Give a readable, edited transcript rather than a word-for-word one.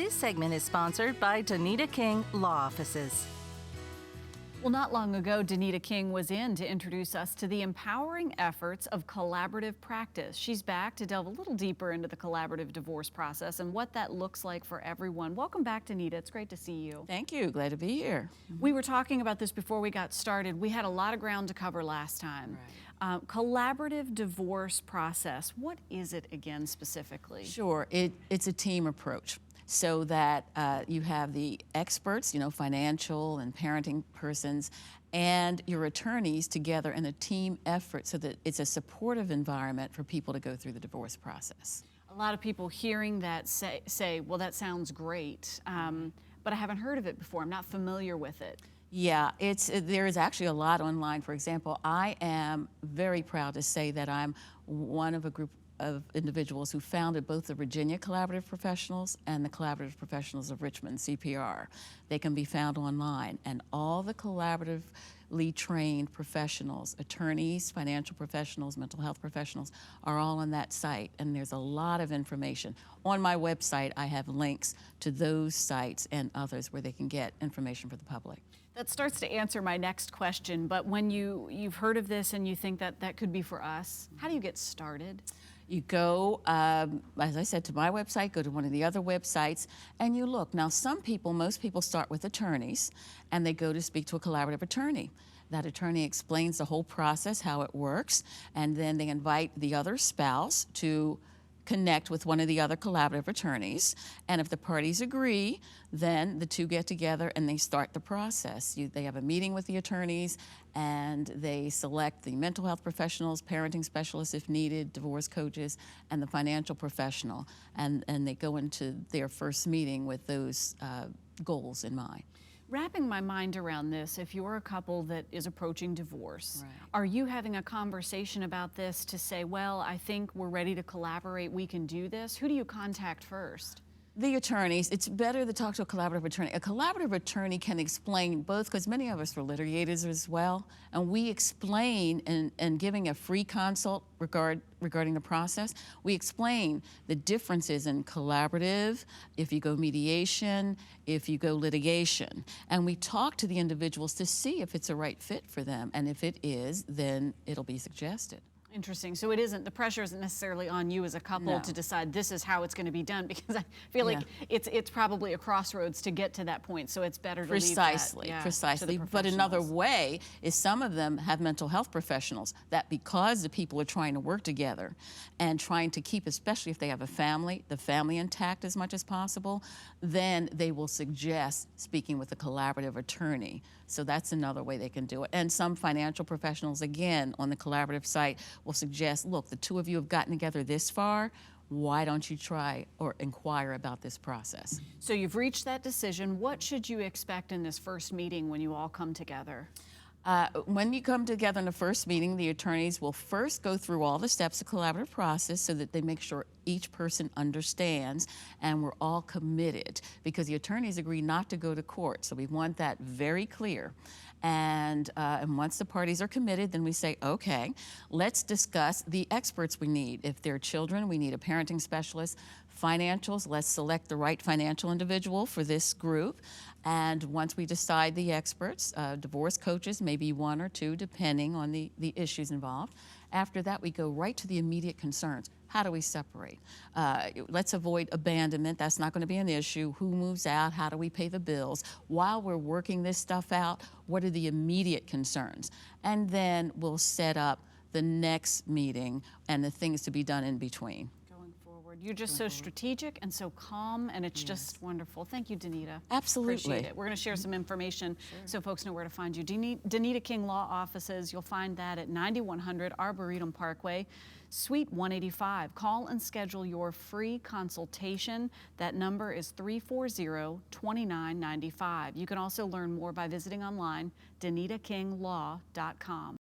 This segment is sponsored by Danita King Law Offices. Well, not long ago, Danita King was in to introduce us to the empowering efforts of collaborative practice. She's back to delve a little deeper into the collaborative divorce process and what that looks like for everyone. Welcome back, Danita. It's great to see you. Thank you. Glad to be here. We were talking about this before we got started. We had a lot of ground to cover last time. Right. Collaborative divorce process. What is it again specifically? Sure. It's a team approach, so that you have the experts, financial and parenting persons, and your attorneys together in a team effort so that it's a supportive environment for people to go through the divorce process. A lot of people hearing that say, well, that sounds great, but I haven't heard of it before. I'm not familiar with it. Yeah, there is actually a lot online. For example, I am very proud to say that I'm one of a group of individuals who founded both the Virginia Collaborative Professionals and the Collaborative Professionals of Richmond, CPR. They can be found online, and all the collaboratively trained professionals, attorneys, financial professionals, mental health professionals, are all on that site, and there's a lot of information. On my website, I have links to those sites and others where they can get information for the public. That starts to answer my next question, but when you've heard of this and you think that that could be for us, how do you get started? You go, as I said, to my website, go to one of the other websites, and you look. Now, most people start with attorneys, and they go to speak to a collaborative attorney. That attorney explains the whole process, how it works, and then they invite the other spouse to connect with one of the other collaborative attorneys, and if the parties agree, then the two get together and they start the process. They have a meeting with the attorneys, and they select the mental health professionals, parenting specialists if needed, divorce coaches, and the financial professional, and they go into their first meeting with those goals in mind. Wrapping my mind around this, if you're a couple that is approaching divorce, Right. Are you having a conversation about this to say, well, I think we're ready to collaborate, we can do this? Who do you contact first? The attorneys. It's better to talk to a collaborative attorney. A collaborative attorney can explain both, because many of us are litigators as well, and we explain, and giving a free consult regarding the process, we explain the differences in collaborative, if you go mediation, if you go litigation, and we talk to the individuals to see if it's a right fit for them, and if it is, then it'll be suggested. Interesting. So the pressure isn't necessarily on you as a couple No. to decide this is how it's going to be done, because I feel like it's probably a crossroads to get to that point. So it's better to leave that, Precisely. to the But another professionals. way is some of them have mental health professionals that, because the people are trying to work together and trying to keep, especially if they have the family intact as much as possible, then they will suggest speaking with a collaborative attorney. So that's another way they can do it. And some financial professionals, again, on the collaborative site, will suggest, look, the two of you have gotten together this far, why don't you try or inquire about this process? So you've reached that decision. What should you expect in this first meeting when you all come together? When you come together in the first meeting, the attorneys will first go through all the steps of collaborative process so that they make sure each person understands and we're all committed, because the attorneys agree not to go to court. So we want that very clear. And once the parties are committed, then we say, okay, let's discuss the experts we need. If they're children, we need a parenting specialist. Financials, let's select the right financial individual for this group. And once we decide the experts, divorce coaches, maybe one or two, depending on the issues involved. After that, we go right to the immediate concerns. How do we separate? Let's avoid abandonment. That's not going to be an issue. Who moves out? How do we pay the bills? While we're working this stuff out, what are the immediate concerns? And then we'll set up the next meeting and the things to be done in between. You're just so strategic and so calm, and it's just wonderful. Thank you, Danita. Absolutely. Appreciate it. We're going to share some information so folks know where to find you. Danita King Law Offices, you'll find that at 9100 Arboretum Parkway, Suite 185. Call and schedule your free consultation. That number is 340-2995. You can also learn more by visiting online, DanitaKingLaw.com.